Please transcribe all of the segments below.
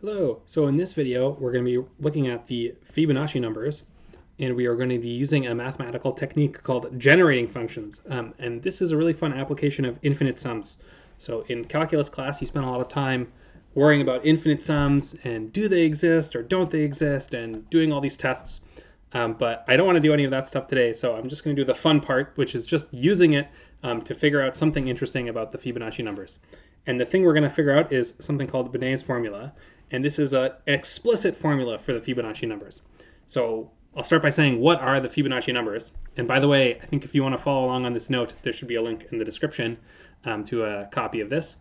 Hello, so in this video we're going to be looking at the Fibonacci numbers, and we are going to be using a mathematical technique called generating functions. And this is a really fun application of infinite sums. So in calculus class you spend a lot of time worrying about infinite sums and do they exist or don't they exist and doing all these tests. But I don't want to do any of that stuff today, so I'm just going to do the fun part, which is just using it to figure out something interesting about the Fibonacci numbers. And the thing we're going to figure out is something called Binet's formula. And this is an explicit formula for the Fibonacci numbers. So I'll start by saying, what are the Fibonacci numbers? And by the way, I think if you want to follow along on this note, there should be a link in the description to a copy of this.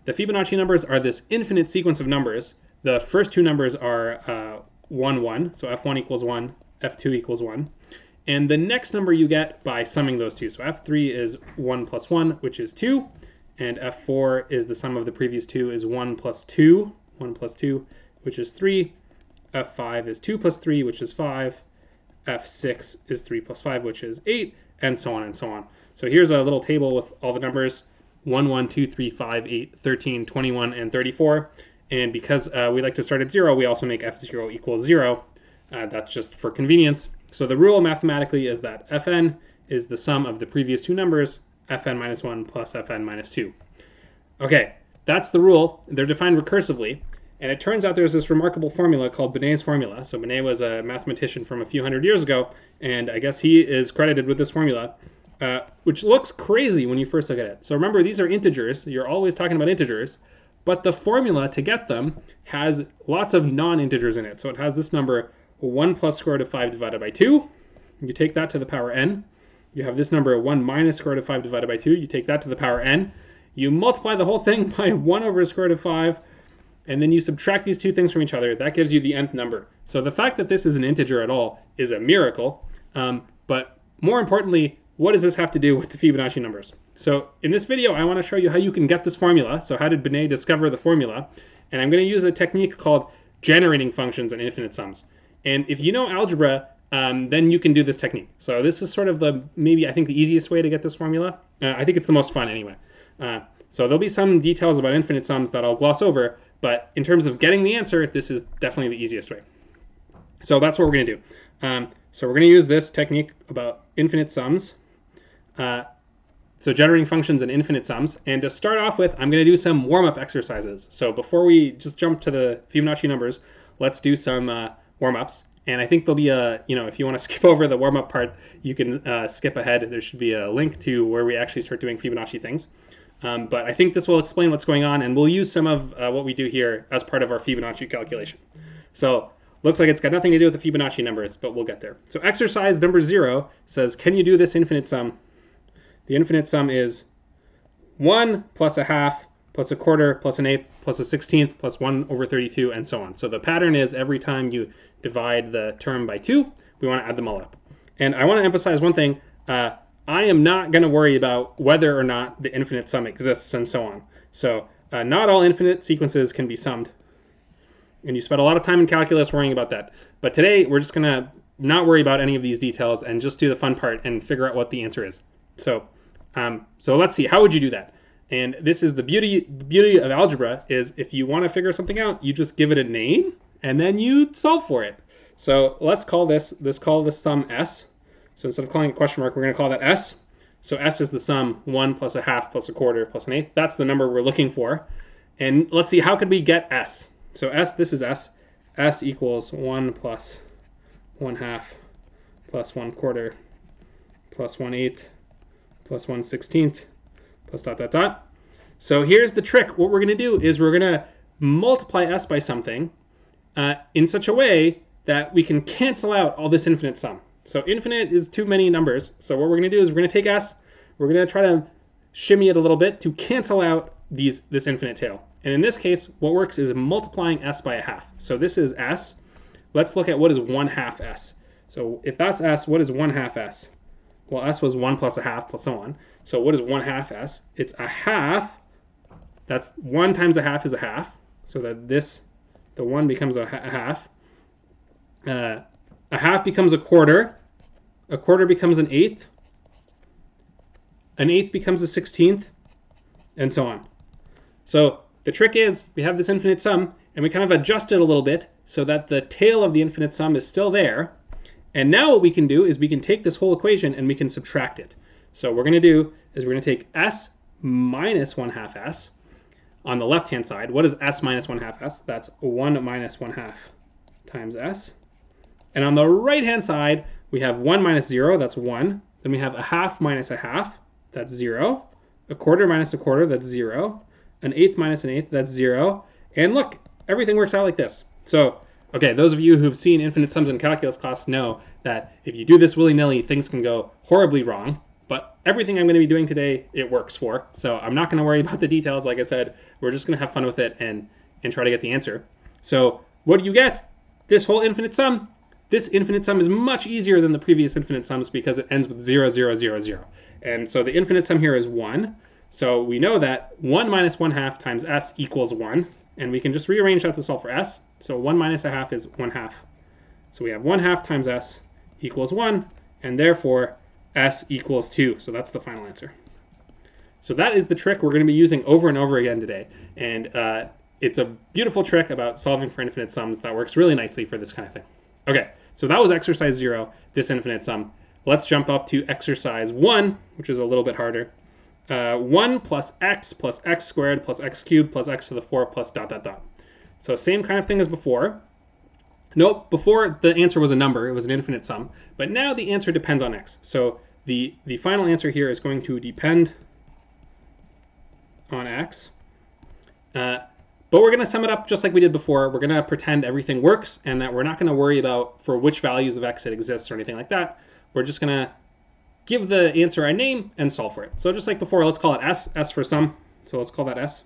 The Fibonacci numbers are this infinite sequence of numbers. The first two numbers are 1, 1, so f1 equals 1, f2 equals 1. And the next number you get by summing those two. So f3 is 1 plus 1, which is 2. And f4 is the sum of the previous two, is 1 plus 2. 1 plus 2, which is 3. F5 is 2 plus 3, which is 5. F6 is 3 plus 5, which is 8, and so on and so on. So here's a little table with all the numbers 1, 1, 2, 3, 5, 8, 13, 21, and 34. And because we like to start at 0, we also make f0 equals 0. That's just for convenience. So the rule mathematically is that fn is the sum of the previous two numbers, fn minus 1 plus fn minus 2. Okay, that's the rule. They're defined recursively. And it turns out there's this remarkable formula called Binet's formula. So Binet was a mathematician from a few hundred years ago, and I guess he is credited with this formula, which looks crazy when you first look at it. So remember, these are integers. You're always talking about integers, but the formula to get them has lots of non-integers in it. So it has this number 1 plus square root of 5 divided by 2. You take that to the power n. You have this number 1 minus square root of 5 divided by 2. You take that to the power n. You multiply the whole thing by 1 over square root of 5, and then you subtract these two things from each other. That gives you the nth number. So the fact that this is an integer at all is a miracle. But more importantly, what does this have to do with the Fibonacci numbers? So in this video, I want to show you how you can get this formula. So how did Binet discover the formula? And I'm going to use a technique called generating functions and infinite sums. And if you know algebra, then you can do this technique. So this is sort of maybe I think the easiest way to get this formula. I think it's the most fun anyway. So there'll be some details about infinite sums that I'll gloss over, but in terms of getting the answer, this is definitely the easiest way. So that's what we're going to do. So we're going to use this technique about infinite sums. So generating functions and infinite sums. And to start off with, I'm going to do some warm-up exercises. So before we just jump to the Fibonacci numbers, let's do some warm-ups. And I think there'll be if you want to skip over the warm-up part, you can skip ahead. There should be a link to where we actually start doing Fibonacci things. But I think this will explain what's going on, and we'll use some of what we do here as part of our Fibonacci calculation. So looks like it's got nothing to do with the Fibonacci numbers, but we'll get there. So exercise number 0 says, can you do this infinite sum? The infinite sum is 1 plus a half plus a quarter plus an eighth plus a 16th plus 1 over 32 and so on. So the pattern is every time you divide the term by 2, we want to add them all up. And I want to emphasize one thing. I am not going to worry about whether or not the infinite sum exists and so on. So not all infinite sequences can be summed. And you spent a lot of time in calculus worrying about that. But today we're just going to not worry about any of these details and just do the fun part and figure out what the answer is. So let's see, how would you do that? And this is the beauty of algebra is if you want to figure something out, you just give it a name and then you solve for it. So let's call this sum S. So instead of calling it a question mark, we're going to call that S. So S is the sum 1 plus a half plus a quarter plus an eighth. That's the number we're looking for. And let's see, how could we get S? So S, this is S. S equals 1 plus 1 half plus 1 quarter plus 1 eighth plus 1 16th plus dot dot dot. So here's the trick. What we're going to do is we're going to multiply S by something in such a way that we can cancel out all this infinite sum. So infinite is too many numbers. So what we're going to do is we're going to take S, we're going to try to shimmy it a little bit to cancel out this infinite tail. And in this case, what works is multiplying S by a half. So this is S. Let's look at what is 1/2 S. So if that's S, what is 1/2 S? Well, S was 1 plus a half plus so on. So what is 1/2 S? It's a half. That's 1 times a half is a half. So that the 1 becomes a half. A half becomes a quarter becomes an eighth becomes a 16th, and so on. So the trick is we have this infinite sum, and we kind of adjust it a little bit so that the tail of the infinite sum is still there. And now what we can do is we can take this whole equation and we can subtract it. So what we're going to do is we're going to take s minus 1/2 s on the left-hand side. What is s minus 1/2 s? That's 1 minus 1/2 times s. And on the right-hand side, we have 1 minus 0, that's 1. Then we have a half minus a half, that's 0. A quarter minus a quarter, that's 0. An eighth minus an eighth, that's 0. And look, everything works out like this. So, okay, those of you who've seen infinite sums in calculus class know that if you do this willy-nilly, things can go horribly wrong. But everything I'm going to be doing today, it works for. So I'm not going to worry about the details. Like I said, we're just going to have fun with it and try to get the answer. So what do you get? This whole infinite sum. This infinite sum is much easier than the previous infinite sums because it ends with 0, 0, 0, 0. And so the infinite sum here is 1. So we know that 1 minus 1/2 times s equals 1. And we can just rearrange that to solve for s. So 1 minus a half is 1/2. So we have 1/2 times s equals 1. And therefore, s equals 2. So that's the final answer. So that is the trick we're going to be using over and over again today. And it's a beautiful trick about solving for infinite sums that works really nicely for this kind of thing. Okay, so that was exercise 0, this infinite sum. Let's jump up to exercise 1, which is a little bit harder. 1 plus x squared plus x cubed plus x to the 4 plus dot, dot, dot. So same kind of thing as before. Nope, before the answer was a number, it was an infinite sum. But now the answer depends on x. So the final answer here is going to depend on x. But we're going to sum it up just like we did before. We're going to pretend everything works and that we're not going to worry about for which values of x it exists or anything like that. We're just going to give the answer a name and solve for it. So just like before, let's call it s for sum. So let's call that s.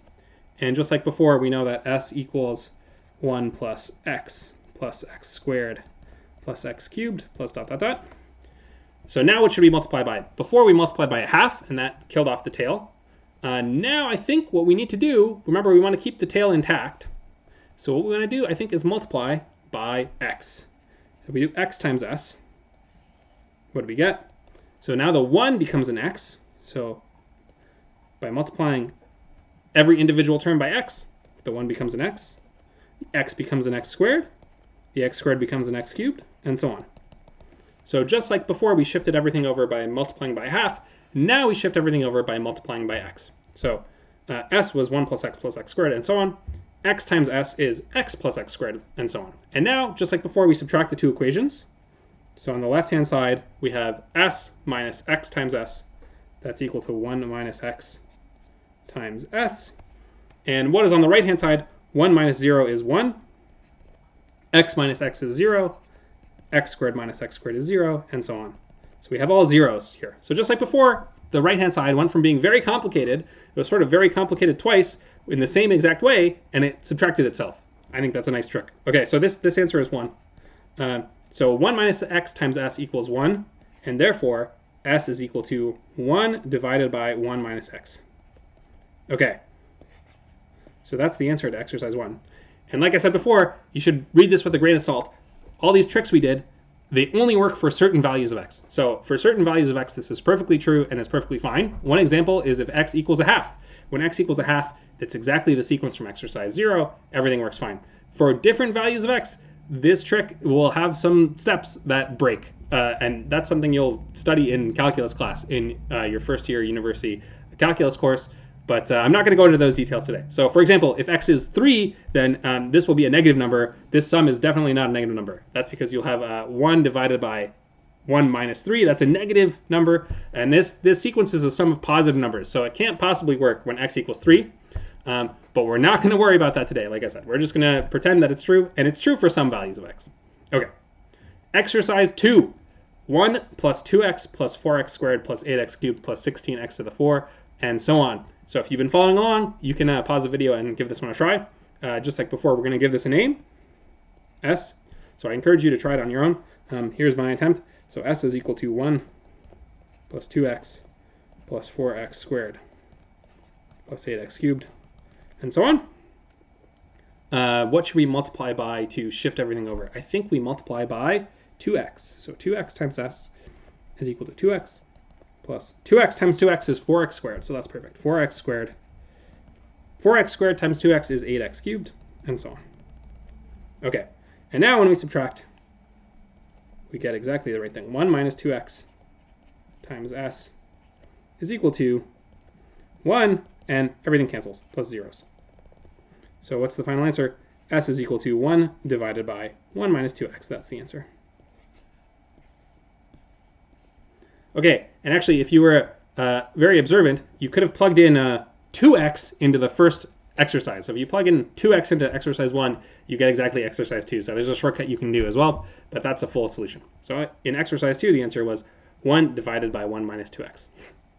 And just like before, we know that s equals 1 plus x squared plus x cubed plus dot, dot, dot. So now what should we multiply by? Before we multiplied by a half, and that killed off the tail. Now I think what we need to do, remember we want to keep the tail intact. So what we want to do, I think, is multiply by x. So we do x times s. What do we get? So now the 1 becomes an x. So by multiplying every individual term by x, the 1 becomes an x. The x becomes an x squared. The x squared becomes an x cubed, and so on. So just like before, we shifted everything over by multiplying by half. Now we shift everything over by multiplying by x. So s was 1 plus x squared, and so on. X times s is x plus x squared, and so on. And now, just like before, we subtract the two equations. So on the left-hand side, we have s minus x times s. That's equal to 1 minus x times s. And what is on the right-hand side? 1 minus 0 is 1. X minus x is 0. X squared minus x squared is 0, and so on. So we have all zeros here. So just like before, the right-hand side went from being very complicated, it was sort of very complicated twice in the same exact way, and it subtracted itself. I think that's a nice trick. Okay, so this answer is 1. So 1 minus x times s equals 1, and therefore s is equal to 1 divided by 1 minus x. Okay, so that's the answer to exercise 1. And like I said before, you should read this with a grain of salt. All these tricks we did, they only work for certain values of x. So for certain values of x, this is perfectly true and it's perfectly fine. One example is if x equals a half. When x equals a half, that's exactly the sequence from exercise 0. Everything works fine. For different values of x, this trick will have some steps that break. And that's something you'll study in calculus class in your first year university calculus course. But I'm not going to go into those details today. So for example, if x is 3, then this will be a negative number. This sum is definitely not a negative number. That's because you'll have 1 divided by 1 minus 3. That's a negative number. And this sequence is a sum of positive numbers. So it can't possibly work when x equals 3. But we're not going to worry about that today. Like I said, we're just going to pretend that it's true. And it's true for some values of x. Okay. Exercise 2. 1 plus 2x plus 4x squared plus 8x cubed plus 16x to the 4, and so on. So if you've been following along, you can pause the video and give this one a try. Just like before, we're going to give this a name, s. So I encourage you to try it on your own. Here's my attempt. So s is equal to 1 plus 2x plus 4x squared plus 8x cubed, and so on. What should we multiply by to shift everything over? I think we multiply by 2x. So 2x times s is equal to 2x. Plus 2x times 2x is 4x squared, so that's perfect. 4x squared 4x squared times 2x is 8x cubed, and so on. Okay, and now when we subtract, we get exactly the right thing. 1 minus 2x times s is equal to 1, and everything cancels, plus zeros. So what's the final answer? S is equal to 1 divided by 1 minus 2x. That's the answer. Okay, and actually, if you were very observant, you could have plugged in 2x into the first exercise. So if you plug in 2x into exercise 1, you get exactly exercise 2. So there's a shortcut you can do as well, but that's a full solution. So in exercise 2, the answer was 1 divided by 1 minus 2x.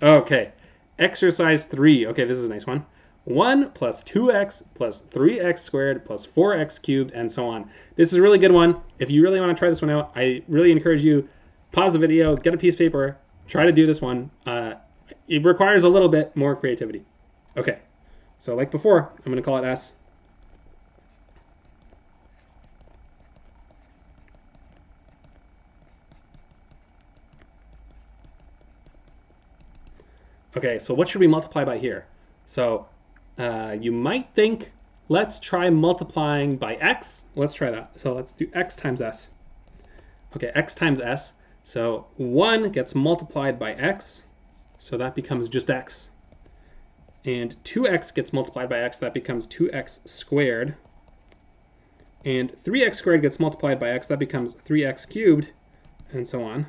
Okay, exercise 3. Okay, this is a nice one. 1 plus 2x plus 3x squared plus 4x cubed, and so on. This is a really good one. If you really want to try this one out, I really encourage you, pause the video, get a piece of paper, try to do this one. It requires a little bit more creativity. Okay, so like before, I'm going to call it S. Okay, so what should we multiply by here? So you might think, let's try multiplying by x. Let's try that. So let's do x times s. Okay, x times s. So 1 gets multiplied by x, so that becomes just x. And 2x gets multiplied by x, that becomes 2x squared. And 3x squared gets multiplied by x, that becomes 3x cubed, and so on.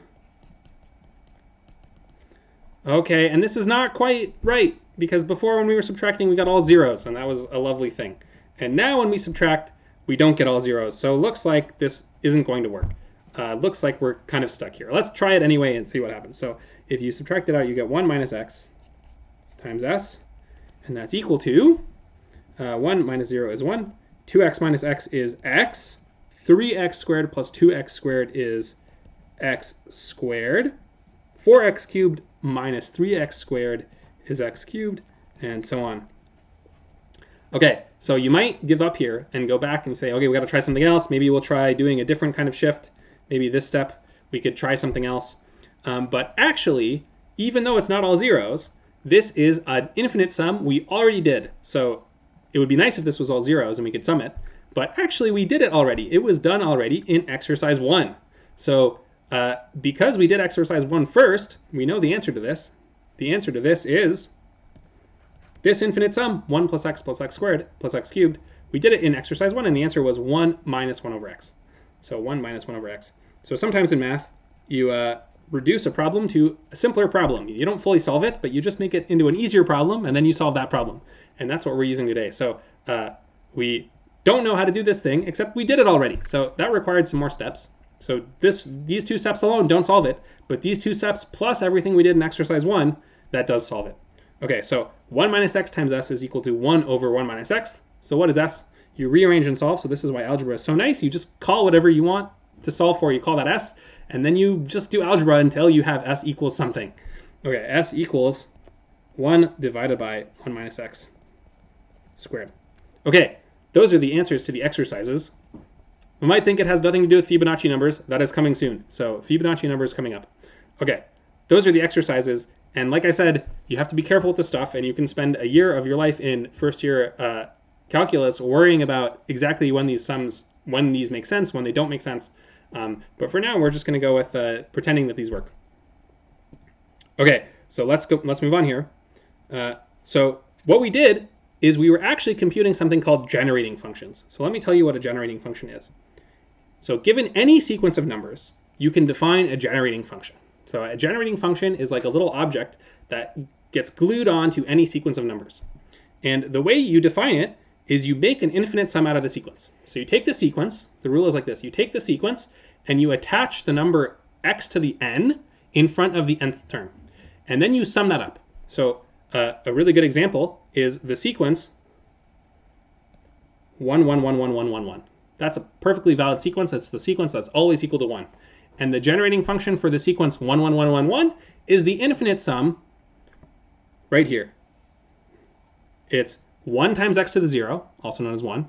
Okay, and this is not quite right, because before when we were subtracting, we got all zeros, and that was a lovely thing. And now when we subtract, we don't get all zeros. So it looks like this isn't going to work. Looks like we're kind of stuck here. Let's try it anyway and see what happens. So if you subtract it out, you get 1 minus x times s, and that's equal to 1 minus 0 is 1. 2x minus x is x. 3x squared plus 2x squared is x squared. 4x cubed minus 3x squared is x cubed, and so on. Okay, so you might give up here and go back and say, okay, we got to try something else. Maybe we'll try doing a different kind of shift. Maybe this step, we could try something else. But actually, even though it's not all zeros, this is an infinite sum we already did. So it would be nice if this was all zeros and we could sum it. But actually, we did it already. It was done already in exercise 1. So because we did exercise 1 first, we know the answer to this. The answer to this is this infinite sum, 1 plus x squared plus x cubed. We did it in exercise 1, and the answer was 1 minus 1 over x. So 1 minus 1 over x. So sometimes in math, you reduce a problem to a simpler problem. You don't fully solve it, but you just make it into an easier problem, and then you solve that problem. And that's what we're using today. So we don't know how to do this thing, except we did it already. So that required some more steps. So these 2 steps alone don't solve it, but these 2 steps plus everything we did in exercise 1, that does solve it. Okay, so 1 minus x times s is equal to 1 over 1 minus x. So what is s? You rearrange and solve, so this is why algebra is so nice. You just call whatever you want to solve for, you call that s, and then you just do algebra until you have s equals something. Okay, s equals 1 divided by 1 minus x squared. Okay, those are the answers to the exercises. We might think it has nothing to do with Fibonacci numbers. That is coming soon. So Fibonacci numbers coming up. Okay, those are the exercises. And like I said, you have to be careful with this stuff, and you can spend a year of your life in first year calculus worrying about exactly when these sums, when these make sense, when they don't make sense. But for now, we're just going to go with pretending that these work. Okay, so let's move on here. So what we did is we were actually computing something called generating functions. So let me tell you what a generating function is. So given any sequence of numbers, you can define a generating function. So a generating function is like a little object that gets glued onto any sequence of numbers. And the way you define it is you make an infinite sum out of the sequence. So you take the sequence, the rule is like this, you take the sequence and you attach the number x to the n in front of the nth term. And then you sum that up. So a really good example is the sequence 1, 1, 1, 1, 1, 1, 1. That's a perfectly valid sequence. It's the sequence that's always equal to 1. And the generating function for the sequence 1, 1, 1, 1, 1 is the infinite sum right here. It's 1 times x to the 0, also known as 1,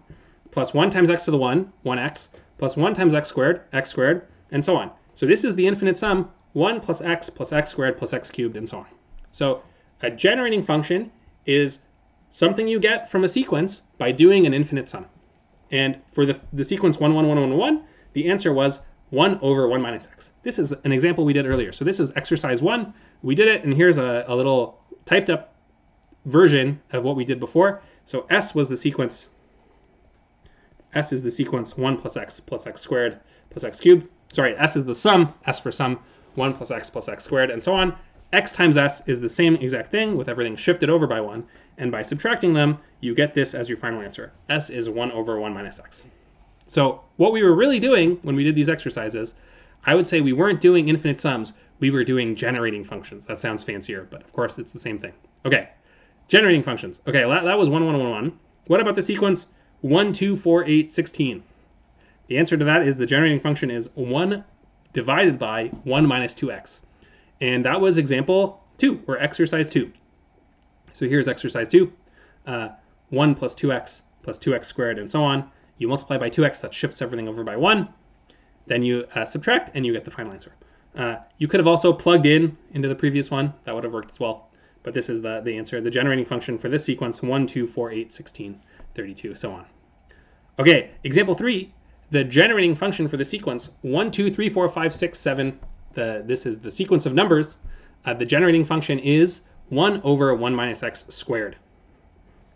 plus 1 times x to the 1, 1x, plus 1 times x squared, and so on. So this is the infinite sum, 1 plus x squared plus x cubed, and so on. So a generating function is something you get from a sequence by doing an infinite sum. And for the sequence 1, 1, 1, 1, 1, the answer was 1 over 1 minus x. This is an example we did earlier. So this is exercise 1. We did it, and here's a little typed up version of what we did before. So S was the sequence. S is the sequence 1 plus x squared plus x cubed. Sorry, S is the sum, S for sum, 1 plus x squared, and so on. X times S is the same exact thing with everything shifted over by 1. And by subtracting them, you get this as your final answer. S is 1 over 1 minus x. So what we were really doing when we did these exercises, I would say we weren't doing infinite sums. We were doing generating functions. That sounds fancier, but of course it's the same thing. Okay, generating functions. Okay, that was 1, 1, 1, 1. What about the sequence 1, 2, 4, 8, 16? The answer to that is the generating function is 1 divided by 1 minus 2x. And that was example 2, or exercise 2. So here's exercise 2. 1 plus 2x squared, and so on. You multiply by 2x, that shifts everything over by 1. Then you subtract, and you get the final answer. You could have also plugged into the previous one. That would have worked as well. But this is the answer. The generating function for this sequence, 1, 2, 4, 8, 16, 32, so on. Okay, example 3. The generating function for the sequence 1, 2, 3, 4, 5, 6, 7. This is the sequence of numbers. The generating function is 1 over 1 minus x squared.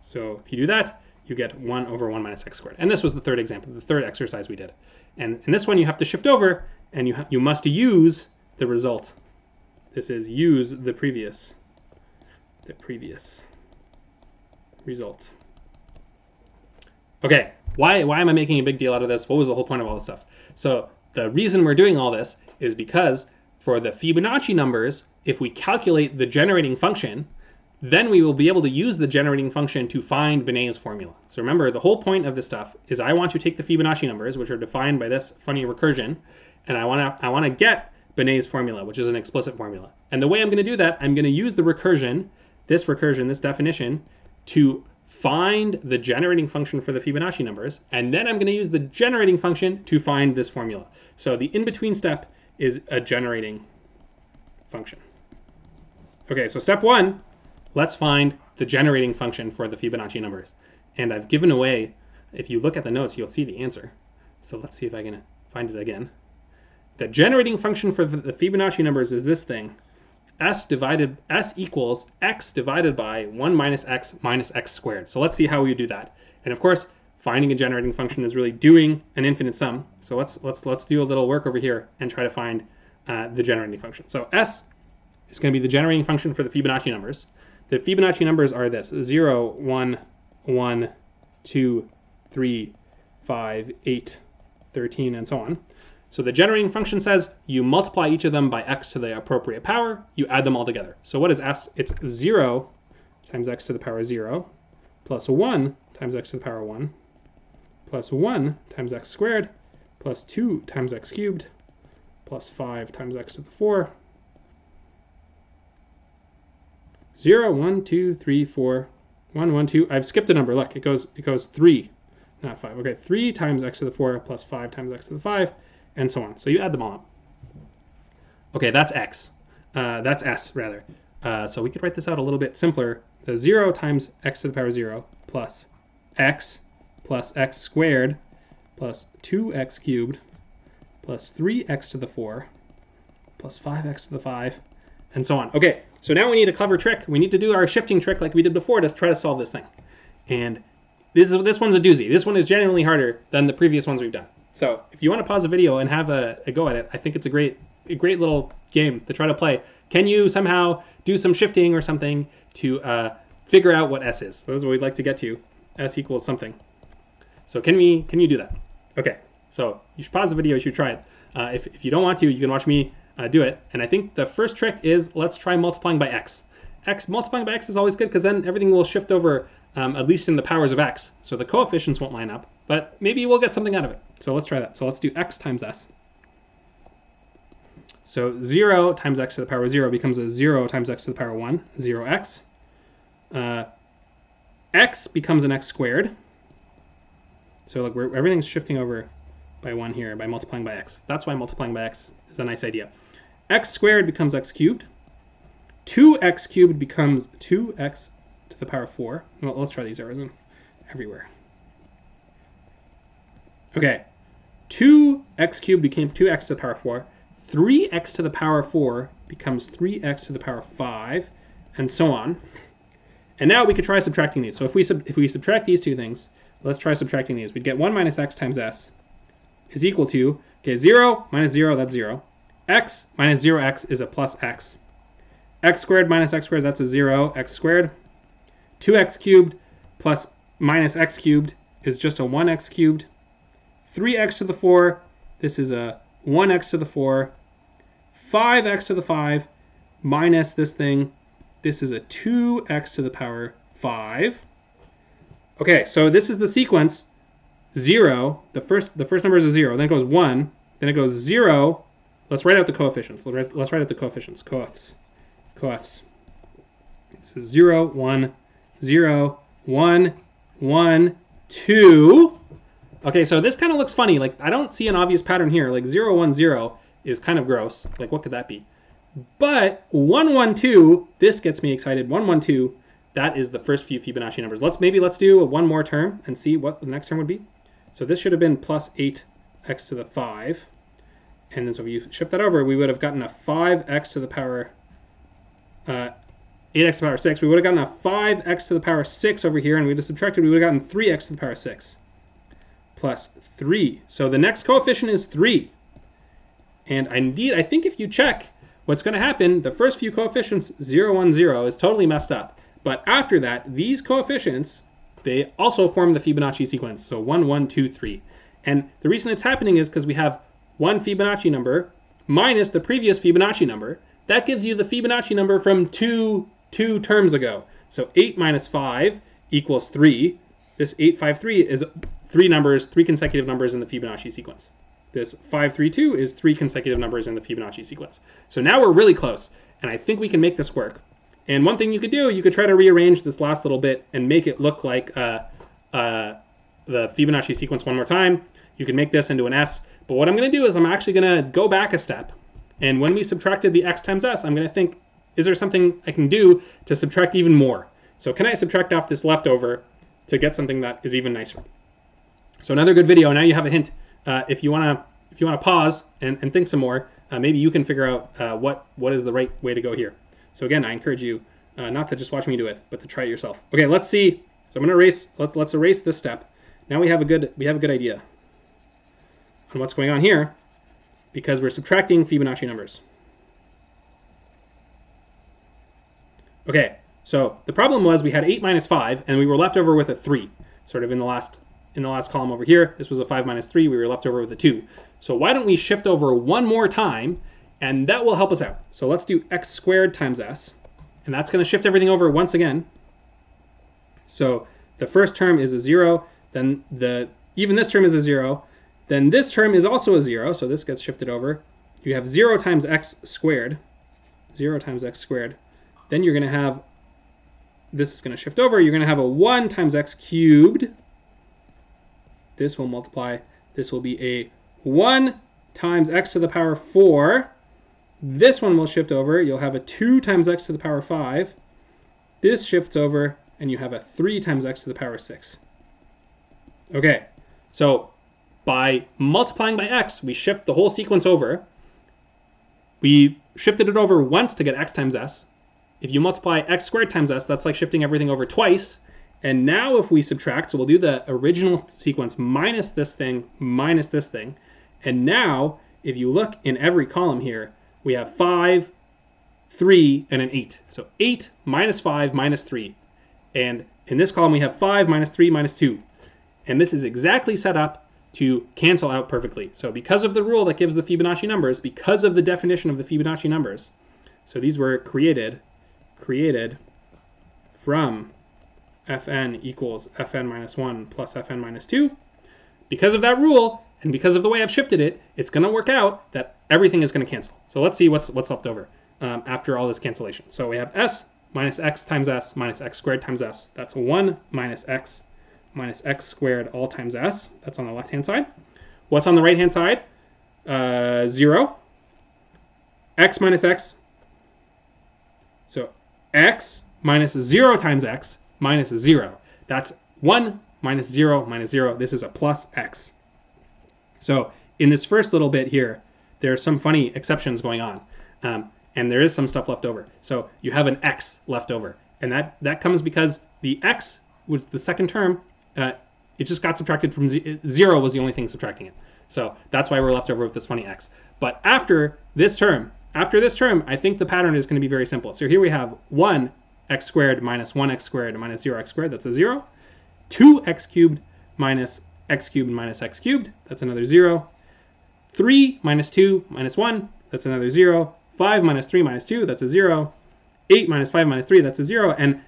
So if you do that, you get 1 over 1 minus x squared. And this was the third example, the third exercise we did. And in this one, you have to shift over, and you must use the result. This is use the previous result. Okay, why am I making a big deal out of this? What was the whole point of all this stuff? So the reason we're doing all this is because for the Fibonacci numbers, if we calculate the generating function, then we will be able to use the generating function to find Binet's formula. So remember, the whole point of this stuff is I want to take the Fibonacci numbers, which are defined by this funny recursion, and I want to get Binet's formula, which is an explicit formula. And the way I'm going to do that, I'm going to use the recursion, this definition, to find the generating function for the Fibonacci numbers, and then I'm going to use the generating function to find this formula. So the in-between step is a generating function. Okay, so step 1, let's find the generating function for the Fibonacci numbers. And I've given away, if you look at the notes, you'll see the answer. So let's see if I can find it again. The generating function for the Fibonacci numbers is this thing. S equals x divided by 1 minus x squared. So let's see how we do that. And of course, finding a generating function is really doing an infinite sum. So let's do a little work over here and try to find the generating function. So S is going to be the generating function for the Fibonacci numbers. The Fibonacci numbers are this: 0, 1, 1, 2, 3, 5, 8, 13, and so on. So the generating function says you multiply each of them by x to the appropriate power, you add them all together. So what is S? It's 0 times x to the power 0, plus 1 times x to the power 1, plus 1 times x squared, plus 2 times x cubed, plus 5 times x to the 4, 0, 1, 2, 3, 4, 1, 1, 2. I've skipped a number. Look, it goes 3, not 5. Okay, 3 times x to the 4 plus 5 times x to the 5, and so on. So you add them all up. Okay, that's x. That's s, rather. So we could write this out a little bit simpler. The 0 times x to the power 0 plus x squared plus 2x cubed plus 3x to the 4 plus 5x to the 5, and so on. Okay, so now we need a clever trick. We need to do our shifting trick like we did before to try to solve this thing. And this one's a doozy. This one is genuinely harder than the previous ones we've done. So if you want to pause the video and have a go at it, I think it's a great little game to try to play. Can you somehow do some shifting or something to figure out what S is? So that's what we'd like to get to. S equals something. So can you do that? Okay, so you should pause the video, you should try it. If you don't want to, you can watch me do it. And I think the first trick is let's try multiplying by x. Multiplying by x is always good because then everything will shift over, at least in the powers of x. So the coefficients won't line up, but maybe we'll get something out of it. So let's try that. So let's do x times s. So 0 times x to the power 0 becomes a 0 times x to the power 1, 0x. X becomes an x squared. So look, everything's shifting over by 1 here by multiplying by x. That's why multiplying by x is a nice idea. X squared becomes x cubed. 2x cubed becomes 2x to the power 4. Well, let's try these arrows in everywhere. Okay, 2x cubed became 2x to the power 4. 3x to the power 4 becomes 3x to the power 5, and so on. And now we could try subtracting these. So if we subtract these two things, let's try subtracting these. We'd get 1 minus x times s is equal to, okay, 0 minus 0, that's 0. X minus 0x is a plus x. X squared minus x squared, that's a 0, x squared. 2x cubed plus minus x cubed is just a 1x cubed. 3x to the 4, this is a 1x to the 4. 5x to the 5 minus this thing, this is a 2x to the power 5. Okay, so this is the sequence. 0, the first number is a 0, then it goes 1, then it goes 0. Let's write out the coefficients. Let's write out the coefficients. Coefs. This is 0, 1, 0, 1, 1, 2. Okay, so this kind of looks funny. Like, I don't see an obvious pattern here. Like 0, 1, 0 is kind of gross. Like, what could that be? But 1, 1, 2, this gets me excited. 1, 1, 2, that is the first few Fibonacci numbers. Let's do one more term and see what the next term would be. So this should have been plus 8x to the 5. And then so if you shift that over, we would have gotten a 5x to the power 8x to the power 6. We would have gotten a 5x to the power 6 over here, and we would have subtracted, we would have gotten 3x to the power 6 plus 3. So the next coefficient is 3. And indeed, I think if you check what's going to happen, the first few coefficients, 0, 1, 0, is totally messed up. But after that, these coefficients, they also form the Fibonacci sequence. So 1, 1, 2, 3. And the reason it's happening is because we have one Fibonacci number minus the previous Fibonacci number. That gives you the Fibonacci number from two terms ago. So 8 minus 5 equals 3. This 853 is three consecutive numbers in the Fibonacci sequence. This 532 is 3 consecutive numbers in the Fibonacci sequence. So now we're really close, and I think we can make this work. And one thing you could do, you could try to rearrange this last little bit and make it look like the Fibonacci sequence one more time. You can make this into an S. But what I'm going to do is I'm actually going to go back a step. And when we subtracted the x times s, I'm going to think, is there something I can do to subtract even more? So can I subtract off this leftover to get something that is even nicer? So another good video. Now you have a hint. If you want to pause and think some more, maybe you can figure out what is the right way to go here. So again, I encourage you not to just watch me do it, but to try it yourself. Okay, let's see. So I'm going to erase. Let's erase this step. Now we have a good idea on what's going on here, because we're subtracting Fibonacci numbers. Okay, so the problem was we had 8 minus 5, and we were left over with a 3, sort of in the last column over here. This was a 5 minus 3. We were left over with a 2. So why don't we shift over one more time, and that will help us out. So let's do x squared times s, and that's going to shift everything over once again. So the first term is a 0, then even this term is a 0, then this term is also a 0, so this gets shifted over. You have 0 times x squared, 0 times x squared. Then you're going to have, this is going to shift over, you're going to have a 1 times x cubed. This will multiply. This will be a 1 times x to the power 4. This one will shift over. You'll have a 2 times x to the power 5. This shifts over, and you have a 3 times x to the power 6. Okay, so by multiplying by x, we shift the whole sequence over. We shifted it over once to get x times s. If you multiply x squared times s, that's like shifting everything over twice. And now if we subtract, so we'll do the original sequence minus this thing, and now if you look in every column here, we have 5, 3, and an 8. So 8 minus 5 minus 3. And in this column we have 5 minus 3 minus 2. And this is exactly set up to cancel out perfectly. So because of the rule that gives the Fibonacci numbers, because of the definition of the Fibonacci numbers, so these were created from fn equals fn minus 1 plus fn minus 2. Because of that rule, and because of the way I've shifted it, it's going to work out that everything is going to cancel. So let's see what's left over after all this cancellation. So we have s minus x times s minus x squared times s. That's 1 minus x squared all times s. That's on the left-hand side. What's on the right-hand side? 0. X minus x. So x minus 0 times x minus 0. That's 1 minus 0 minus 0. This is a plus x. So in this first little bit here, there are some funny exceptions going on. And there is some stuff left over. So you have an x left over. And that comes because the x was the second term. It just got subtracted from 0 was the only thing subtracting it. So that's why we're left over with this funny x. But after this term, I think the pattern is going to be very simple. So here we have 1 x squared minus 1x squared minus 0x squared. That's a 0. 2x cubed minus x cubed minus x cubed. That's another 0. 3 minus 2 minus 1. That's another 0. 5 minus 3 minus 2. That's a 0. 8 minus 5 minus 3. That's a 0. And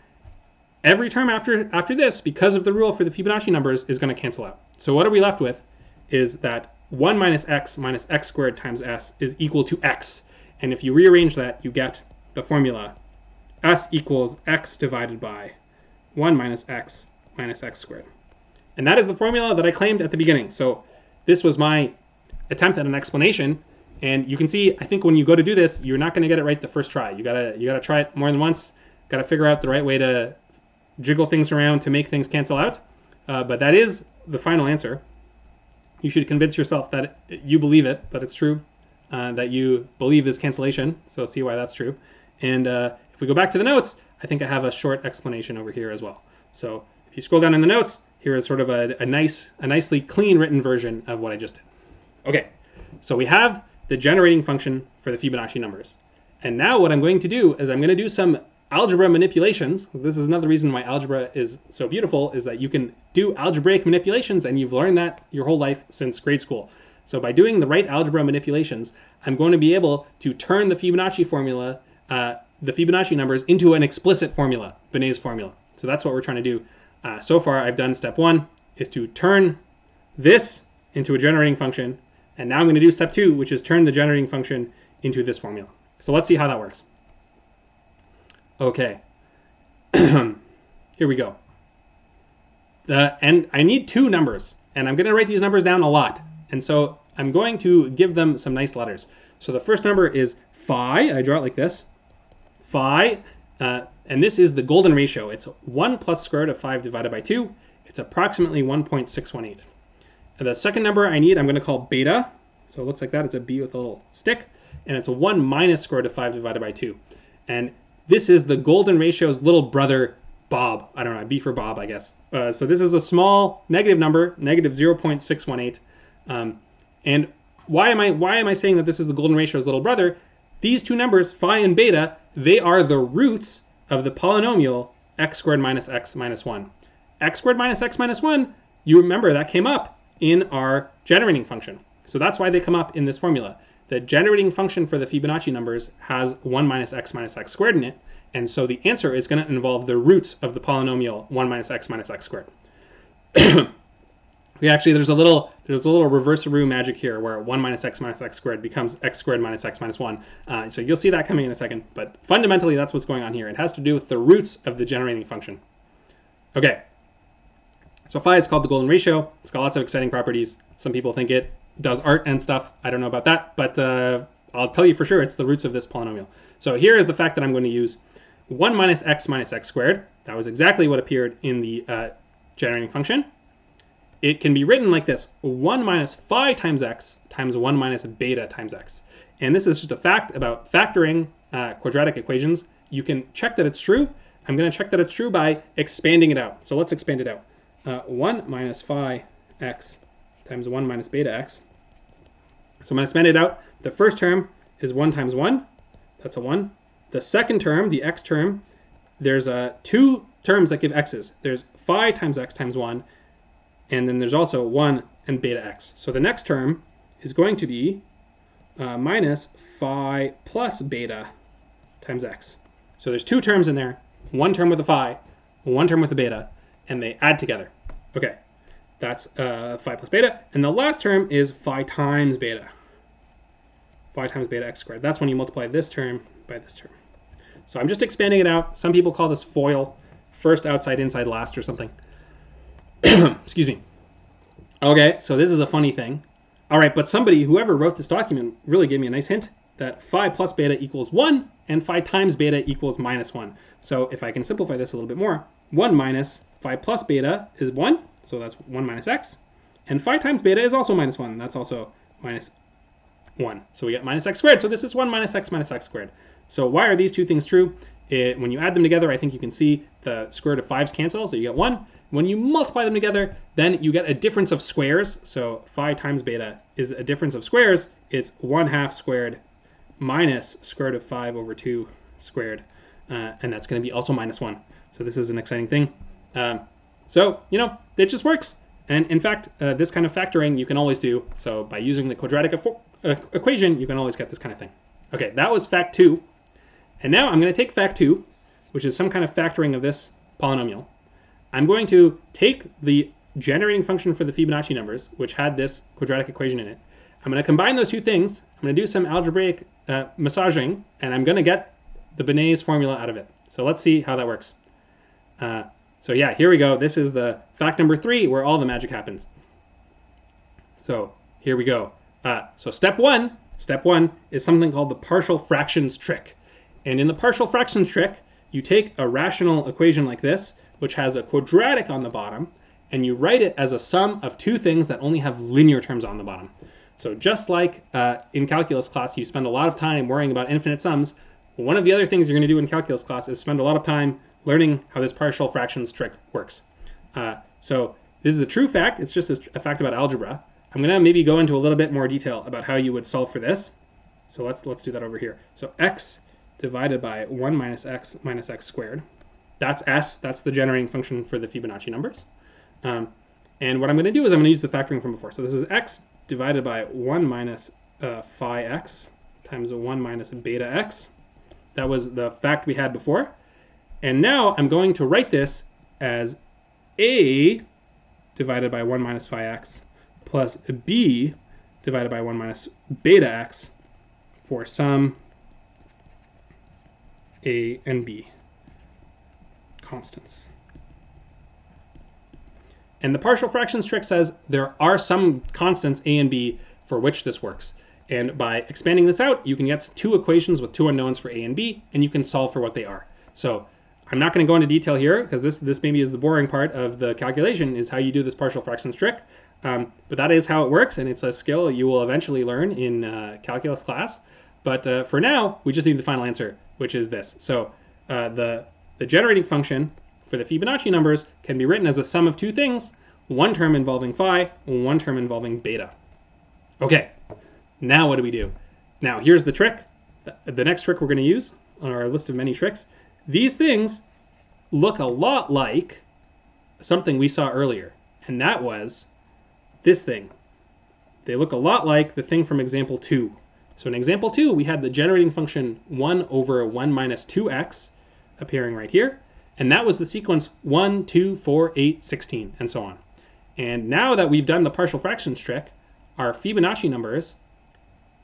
every term after this, because of the rule for the Fibonacci numbers, is going to cancel out. So what are we left with is that 1 minus x squared times s is equal to x. And if you rearrange that, you get the formula s equals x divided by 1 minus x squared. And that is the formula that I claimed at the beginning. So this was my attempt at an explanation. And you can see, I think when you go to do this, you're not going to get it right the first try. You gotta try it more than once. Got to figure out the right way to jiggle things around to make things cancel out. But that is the final answer. You should convince yourself that you believe it, that it's true, that you believe this cancellation. So see why that's true. And if we go back to the notes, I think I have a short explanation over here as well. So if you scroll down in the notes, here is sort of a nicely clean written version of what I just did. Okay, so we have the generating function for the Fibonacci numbers. And now what I'm going to do is I'm going to do some algebra manipulations. This is another reason why algebra is so beautiful, is that you can do algebraic manipulations, and you've learned that your whole life since grade school. So by doing the right algebra manipulations, I'm going to be able to turn the Fibonacci formula, the Fibonacci numbers, into an explicit formula, Binet's formula. So that's what we're trying to do. So far, I've done step 1, is to turn this into a generating function. And now I'm going to do step 2, which is turn the generating function into this formula. So let's see how that works. Okay, here we go. And I need 2 numbers, and I'm going to write these numbers down a lot. And so I'm going to give them some nice letters. So the first number is phi. I draw it like this. Phi, and this is the golden ratio. It's 1 plus square root of 5 divided by 2. It's approximately 1.618. And the second number I need, I'm going to call beta. So it looks like that. It's a B with a little stick. And it's a 1 minus square root of 5 divided by 2. And this is the golden ratio's little brother, Bob. I don't know, B for Bob, I guess. So this is a small negative number, negative 0.618. And why am I saying that this is the golden ratio's little brother? These 2 numbers, phi and beta, they are the roots of the polynomial x squared minus x minus 1. X squared minus x minus 1, you remember that came up in our generating function. So that's why they come up in this formula. The generating function for the Fibonacci numbers has 1 minus x squared in it. And so the answer is going to involve the roots of the polynomial 1 minus x squared. There's a little reverse-a-roo magic here where 1 minus x squared becomes x squared minus x minus 1. So you'll see that coming in a second. But fundamentally, that's what's going on here. It has to do with the roots of the generating function. Okay. So phi is called the golden ratio. It's got lots of exciting properties. Some people think it does art and stuff. I don't know about that, but I'll tell you for sure it's the roots of this polynomial. So here is the fact that I'm going to use 1 minus x squared. That was exactly what appeared in the generating function. It can be written like this: 1 minus phi times x times 1 minus beta times x. And this is just a fact about factoring quadratic equations. You can check that it's true. I'm going to check that it's true by expanding it out. So let's expand it out. 1 minus phi x times 1 minus beta x. So I'm going to expand it out. The first term is 1 times 1. That's a 1. The second term, the x term, there's 2 terms that give x's. There's phi times x times 1, and then there's also 1 and beta x. So the next term is going to be minus phi plus beta times x. So there's 2 terms in there, 1 term with a phi, 1 term with a beta, and they add together. Okay, that's phi plus beta. And the last term is phi times beta. Phi times beta x squared. That's when you multiply this term by this term. So I'm just expanding it out. Some people call this FOIL, first outside, inside, last, or something. Excuse me. Okay, so this is a funny thing. All right, but whoever wrote this document really gave me a nice hint that phi plus beta equals 1 and phi times beta equals minus 1. So if I can simplify this a little bit more, 1 minus phi plus beta is 1, so that's 1 minus x. And phi times beta is also minus 1, that's also minus 1. So we get minus x squared. So this is 1 minus x squared. So why are these two things true? When you add them together, I think you can see the square root of 5's cancel, so you get 1. When you multiply them together, then you get a difference of squares. So phi times beta is a difference of squares. It's 1/2 squared minus square root of 5 over 2 squared. And that's going to be also minus 1. So this is an exciting thing. So, it just works. And in fact, this kind of factoring you can always do. So by using the quadratic equation, you can always get this kind of thing. Okay, that was fact 2. And now I'm going to take fact 2, which is some kind of factoring of this polynomial. I'm going to take the generating function for the Fibonacci numbers, which had this quadratic equation in it. I'm going to combine those two things. I'm going to do some algebraic massaging, and I'm going to get the Binet's formula out of it. So let's see how that works. So yeah, here we go. This is the fact number 3 where all the magic happens. So here we go. So step one is something called the partial fractions trick. And in the partial fractions trick, you take a rational equation like this, which has a quadratic on the bottom, and you write it as a sum of two things that only have linear terms on the bottom. So just like in calculus class, you spend a lot of time worrying about infinite sums, one of the other things you're going to do in calculus class is spend a lot of time learning how this partial fractions trick works. So this is a true fact. It's just a fact about algebra. I'm going to maybe go into a little bit more detail about how you would solve for this. So let's do that over here. So x divided by 1 minus x squared. That's s. That's the generating function for the Fibonacci numbers. And what I'm going to do is I'm going to use the factoring from before. So this is x divided by 1 minus phi x times 1 minus beta x. That was the fact we had before. And now I'm going to write this as a divided by 1 minus phi x plus b divided by 1 minus beta x for some a and b constants. And the partial fractions trick says there are some constants a and b for which this works. And by expanding this out, you can get two equations with two unknowns for a and b, and you can solve for what they are. So I'm not going to go into detail here because this maybe is the boring part of the calculation, is how you do this partial fractions trick. But that is how it works, and it's a skill you will eventually learn in calculus class. But for now, we just need the final answer, which is this. So the generating function for the Fibonacci numbers can be written as a sum of two things, one term involving phi, one term involving beta. Okay, now what do we do? Now here's the trick. The next trick we're going to use on our list of many tricks. These things look a lot like something we saw earlier, and that was this thing. They look a lot like the thing from example 2. So in example 2, we had the generating function 1 over 1 minus 2x appearing right here. And that was the sequence 1, 2, 4, 8, 16, and so on. And now that we've done the partial fractions trick, our Fibonacci numbers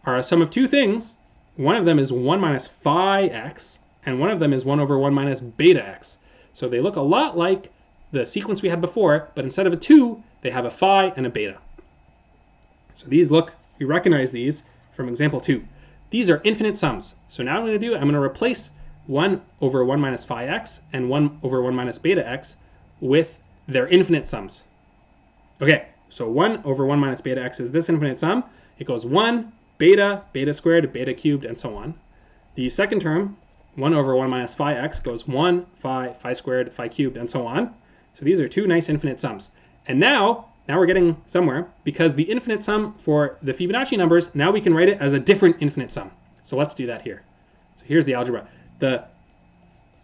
are a sum of two things. One of them is 1 minus phi x, and one of them is 1 over 1 minus beta x. So they look a lot like the sequence we had before, but instead of a 2, they have a phi and a beta. So these look, we recognize these from example 2. These are infinite sums. So now what I'm going to replace 1 over 1 minus phi x and 1 over 1 minus beta x with their infinite sums. Okay, so 1 over 1 minus beta x is this infinite sum. It goes 1, beta, beta squared, beta cubed, and so on. The second term, 1 over 1 minus phi x, goes 1, phi, phi squared, phi cubed, and so on. So these are two nice infinite sums. And now we're getting somewhere, because the infinite sum for the Fibonacci numbers, now we can write it as a different infinite sum. So let's do that here. So here's the algebra.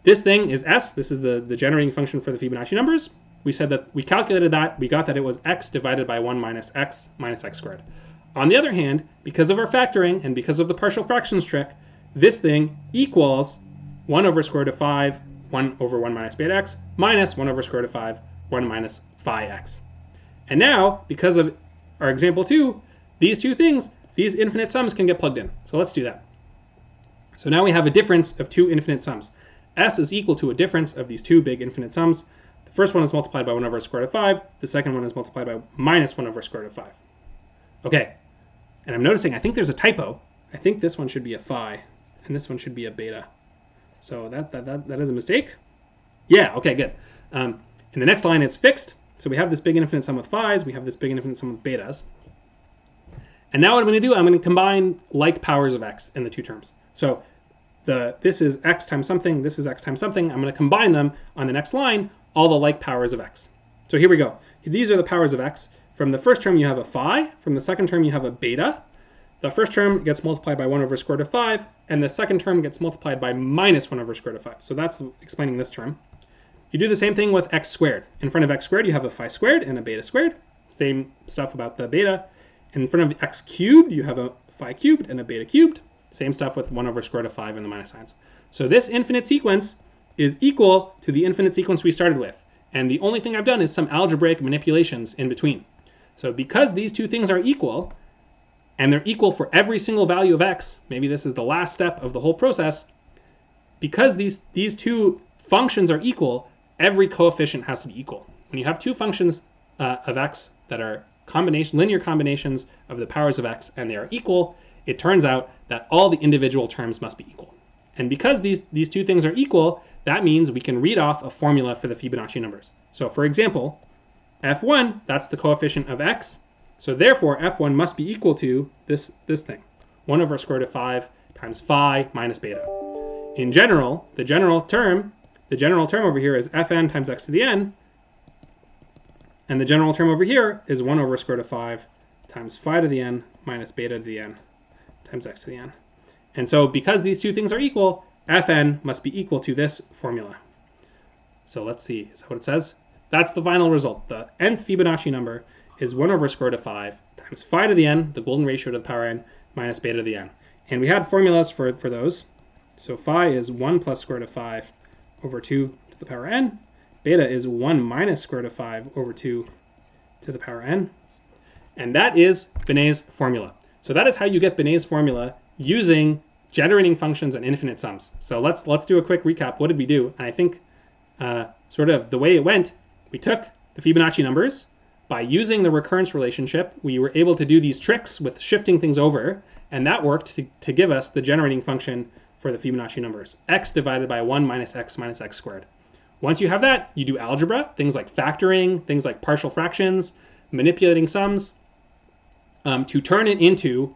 This thing is s. This is the generating function for the Fibonacci numbers. We said that we calculated that. We got that it was x divided by 1 minus x squared. On the other hand, because of our factoring and because of the partial fractions trick, this thing equals 1 over square root of 5, 1 over 1 minus beta x, minus 1 over square root of 5, 1 minus phi x. And now, because of our example 2, these two things, these infinite sums can get plugged in. So let's do that. So now we have a difference of two infinite sums. S is equal to a difference of these two big infinite sums. The first one is multiplied by 1 over square root of 5. The second one is multiplied by minus 1 over square root of 5. Okay, and I'm noticing I think there's a typo. I think this one should be a phi, and this one should be a beta. So that is a mistake. Yeah, okay, good. In the next line, it's fixed. So we have this big infinite sum with phi's. We have this big infinite sum with betas. And now what I'm going to do, I'm going to combine like powers of x in the two terms. So this is x times something, this is x times something. I'm going to combine them on the next line, all the like powers of x. So here we go. These are the powers of x. From the first term, you have a phi. From the second term, you have a beta. The first term gets multiplied by 1 over square root of 5, and the second term gets multiplied by minus 1 over square root of 5. So that's explaining this term. You do the same thing with x squared. In front of x squared, you have a phi squared and a beta squared. Same stuff about the beta. In front of x cubed, you have a phi cubed and a beta cubed. Same stuff with 1 over square root of 5 and the minus signs. So this infinite sequence is equal to the infinite sequence we started with. And the only thing I've done is some algebraic manipulations in between. So because these two things are equal, and they're equal for every single value of x, maybe this is the last step of the whole process, because these two functions are equal, every coefficient has to be equal. When you have two functions of x that are linear combinations of the powers of x and they are equal, it turns out that all the individual terms must be equal. And because these two things are equal, that means we can read off a formula for the Fibonacci numbers. So for example, f1, that's the coefficient of x. So therefore, f1 must be equal to this thing, 1 over square root of 5 times phi minus beta. In general, the general term over here is fn times x to the n, and the general term over here is 1 over square root of 5 times phi to the n minus beta to the n times x to the n. And so because these two things are equal, fn must be equal to this formula. So let's see, is that what it says? That's the final result. The nth Fibonacci number is 1 over square root of 5 times phi to the n, the golden ratio to the power n, minus beta to the n. And we had formulas for those. So phi is 1 plus square root of 5 over 2 to the power n. Beta is 1 minus square root of 5 over 2 to the power n. And that is Binet's formula. So that is how you get Binet's formula using generating functions and infinite sums. So let's do a quick recap. What did we do? And I think sort of the way it went, we took the Fibonacci numbers. By using the recurrence relationship, we were able to do these tricks with shifting things over, and that worked to give us the generating function for the Fibonacci numbers, x divided by 1 minus x squared. Once you have that, you do algebra, things like factoring, things like partial fractions, manipulating sums, to turn it into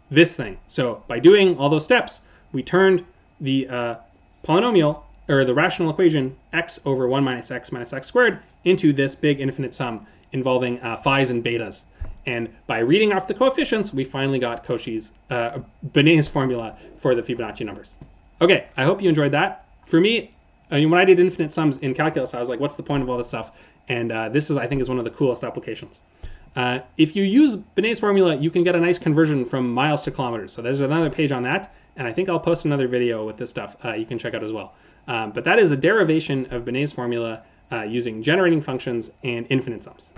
this thing. So by doing all those steps, we turned the polynomial, or the rational equation, x over 1 minus x squared, into this big infinite sum involving phi's and betas. And by reading off the coefficients, we finally got Binet's formula for the Fibonacci numbers. Okay, I hope you enjoyed that. For me, when I did infinite sums in calculus, I was like, what's the point of all this stuff? And this I think is one of the coolest applications. If you use Binet's formula, you can get a nice conversion from miles to kilometers. So there's another page on that, and I think I'll post another video with this stuff you can check out as well. But that is a derivation of Binet's formula using generating functions and infinite sums.